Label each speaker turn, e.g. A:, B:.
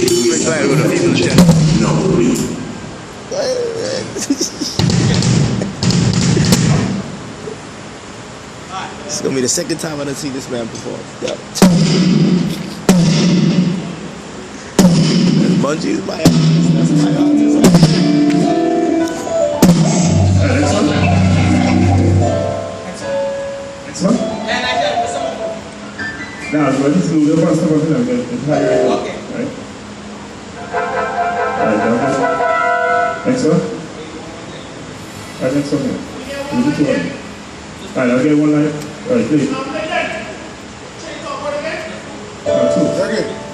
A: We're glad with the people in chat.
B: No, we.
A: It's gonna be the second time I done see this man perform. Yo. Bungee is my artist. That's my artist.
B: Next one. Next one. Now, what is the first one? Okay. Right. Alright, next one. Alright, next one. We'll do two of them. Alright, I'll get one line. Alright, please. Two.